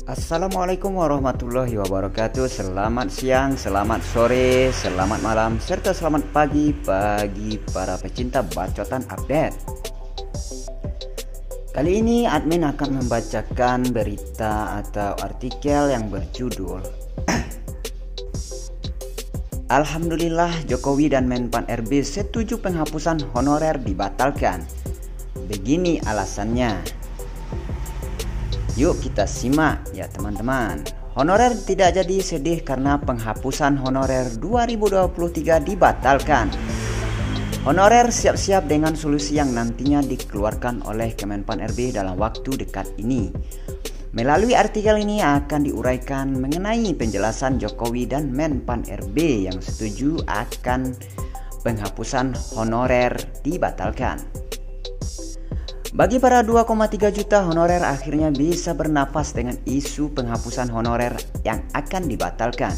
Assalamualaikum warahmatullahi wabarakatuh. Selamat siang, selamat sore, selamat malam, serta selamat pagi bagi para pecinta bacotan update. Kali ini admin akan membacakan berita atau artikel yang berjudul Alhamdulillah Jokowi dan Menpan RB setuju penghapusan honorer dibatalkan. Begini alasannya. Yuk kita simak ya teman-teman. Honorer tidak jadi sedih karena penghapusan honorer 2023 dibatalkan. Honorer siap-siap dengan solusi yang nantinya dikeluarkan oleh Kemenpan RB dalam waktu dekat ini. Melalui artikel ini akan diuraikan mengenai penjelasan Jokowi dan Menpan RB yang setuju akan penghapusan honorer dibatalkan. Bagi para 2,3 juta honorer akhirnya bisa bernafas dengan isu penghapusan honorer yang akan dibatalkan.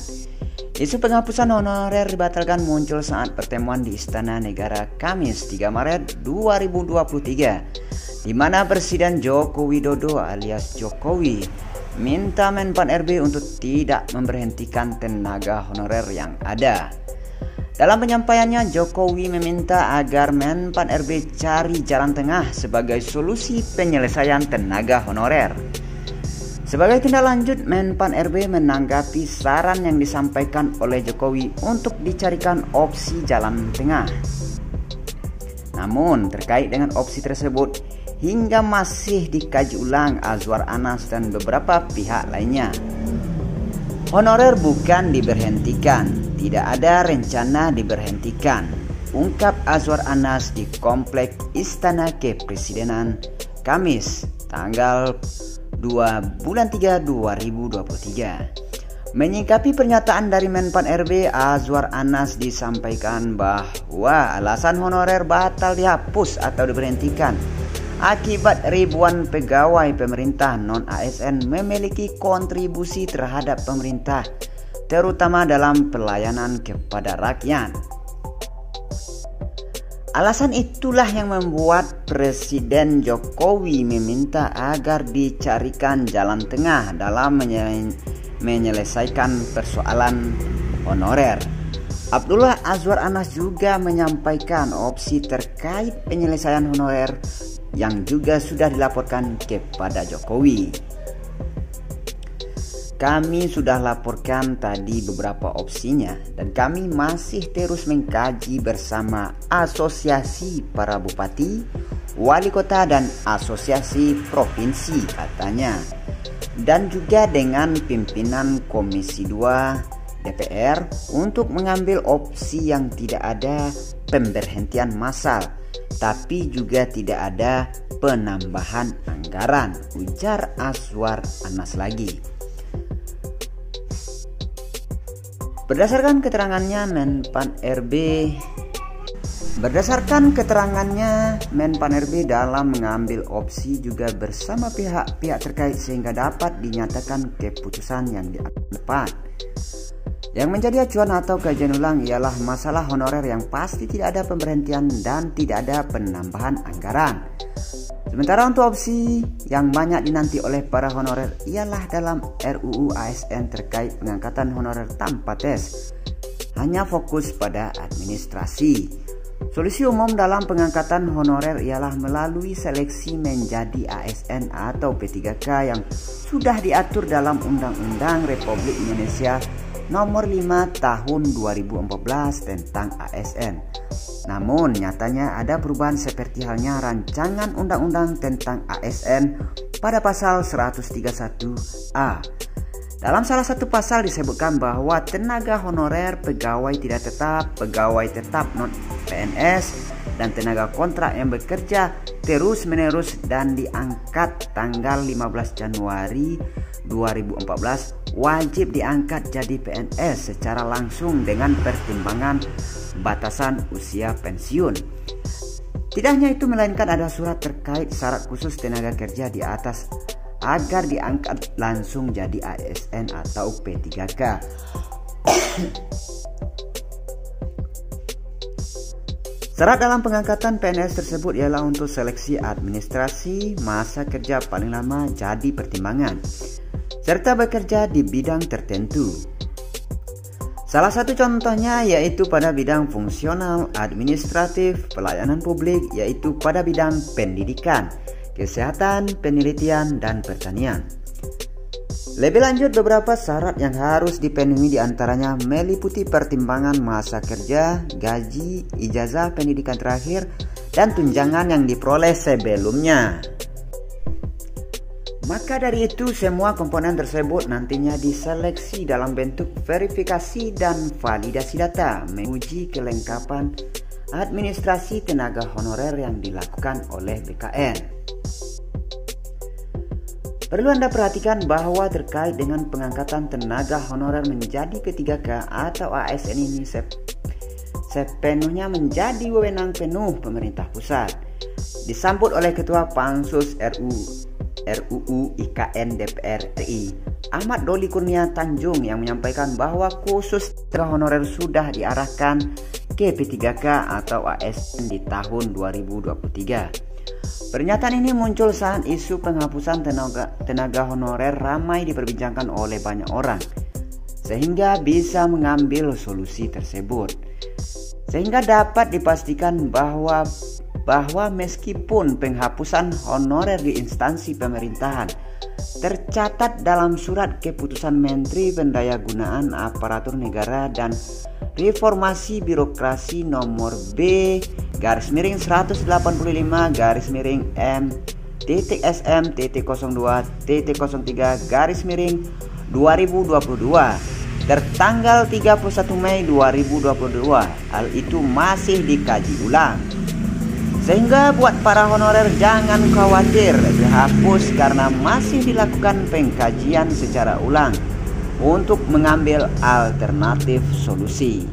Isu penghapusan honorer dibatalkan muncul saat pertemuan di Istana Negara Kamis 3 Maret 2023, di mana Presiden Joko Widodo alias Jokowi minta Menpan RB untuk tidak memberhentikan tenaga honorer yang ada. Dalam penyampaiannya, Jokowi meminta agar Menpan RB cari jalan tengah sebagai solusi penyelesaian tenaga honorer. Sebagai tindak lanjut, Menpan RB menanggapi saran yang disampaikan oleh Jokowi untuk dicarikan opsi jalan tengah. Namun, terkait dengan opsi tersebut, hingga masih dikaji ulang Azwar Anas dan beberapa pihak lainnya. Honorer bukan diberhentikan, tidak ada rencana diberhentikan, ungkap Azwar Anas di Komplek Istana Kepresidenan Kamis tanggal 2 bulan 3 2023. Menyikapi pernyataan dari Menpan RB, Azwar Anas disampaikan bahwa alasan honorer batal dihapus atau diberhentikan akibat ribuan pegawai pemerintah non-ASN memiliki kontribusi terhadap pemerintah, terutama dalam pelayanan kepada rakyat. Alasan itulah yang membuat Presiden Jokowi meminta agar dicarikan jalan tengah dalam menyelesaikan persoalan honorer. Abdullah Azwar Anas juga menyampaikan opsi terkait penyelesaian honorer yang juga sudah dilaporkan kepada Jokowi. Kami sudah laporkan tadi beberapa opsinya dan kami masih terus mengkaji bersama Asosiasi Para Bupati, Wali Kota dan Asosiasi Provinsi katanya, dan juga dengan pimpinan Komisi 2 DPR untuk mengambil opsi yang tidak ada pemberhentian massal tapi juga tidak ada penambahan anggaran, ujar Azwar Anas lagi. Berdasarkan keterangannya Menpan RB dalam mengambil opsi juga bersama pihak-pihak terkait sehingga dapat dinyatakan keputusan yang tepat. Yang menjadi acuan atau kajian ulang ialah masalah honorer yang pasti tidak ada pemberhentian dan tidak ada penambahan anggaran. Sementara untuk opsi yang banyak dinanti oleh para honorer ialah dalam RUU ASN terkait pengangkatan honorer tanpa tes, hanya fokus pada administrasi. Solusi umum dalam pengangkatan honorer ialah melalui seleksi menjadi ASN atau P3K yang sudah diatur dalam Undang-Undang Republik Indonesia Nomor 5 Tahun 2014 tentang ASN. Namun nyatanya ada perubahan seperti halnya rancangan undang-undang tentang ASN pada pasal 131A. Dalam salah satu pasal disebutkan bahwa tenaga honorer, pegawai tidak tetap, pegawai tetap non PNS, dan tenaga kontrak yang bekerja terus-menerus dan diangkat tanggal 15 Januari 2014 wajib diangkat jadi PNS secara langsung dengan pertimbangan batasan usia pensiun. Tidak hanya itu, melainkan ada surat terkait syarat khusus tenaga kerja di atas agar diangkat langsung jadi ASN atau P3K. Syarat dalam pengangkatan PNS tersebut ialah untuk seleksi administrasi, masa kerja paling lama jadi pertimbangan. serta bekerja di bidang tertentu. Salah satu contohnya yaitu pada bidang fungsional, administratif, pelayanan publik, yaitu pada bidang pendidikan, kesehatan, penelitian, dan pertanian. Lebih lanjut, beberapa syarat yang harus dipenuhi diantaranya meliputi pertimbangan masa kerja, gaji, ijazah pendidikan terakhir, dan tunjangan yang diperoleh sebelumnya. Maka dari itu, semua komponen tersebut nantinya diseleksi dalam bentuk verifikasi dan validasi data, menguji kelengkapan administrasi tenaga honorer yang dilakukan oleh BKN. Perlu Anda perhatikan bahwa terkait dengan pengangkatan tenaga honorer menjadi P3K atau ASN ini sepenuhnya menjadi wewenang penuh pemerintah pusat. Disambut oleh Ketua Pansus RUU IKN DPR RI, Ahmad Doli Kurnia Tanjung, yang menyampaikan bahwa khusus tenaga honorer sudah diarahkan ke P3K atau ASN di tahun 2023. Pernyataan ini muncul saat isu penghapusan tenaga honorer ramai diperbincangkan oleh banyak orang, sehingga bisa mengambil solusi tersebut. Sehingga dapat dipastikan bahwa meskipun penghapusan honorer di instansi pemerintahan tercatat dalam surat keputusan Menteri Pendayagunaan Aparatur Negara dan Reformasi Birokrasi nomor B/M/TXM/02/03/2022 tertanggal 31 Mei 2022. Hal itu masih dikaji ulang. Sehingga buat para honorer jangan khawatir dihapus karena masih dilakukan pengkajian secara ulang untuk mengambil alternatif solusi.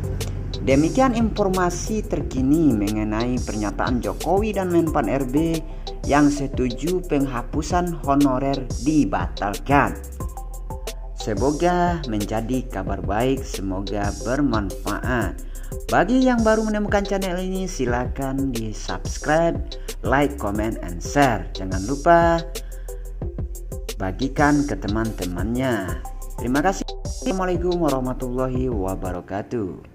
Demikian informasi terkini mengenai pernyataan Jokowi dan Menpan RB yang setuju penghapusan honorer dibatalkan. Semoga menjadi kabar baik, semoga bermanfaat. Bagi yang baru menemukan channel ini, silakan di subscribe, like, comment, and share. Jangan lupa bagikan ke teman-temannya. Terima kasih. Assalamualaikum warahmatullahi wabarakatuh.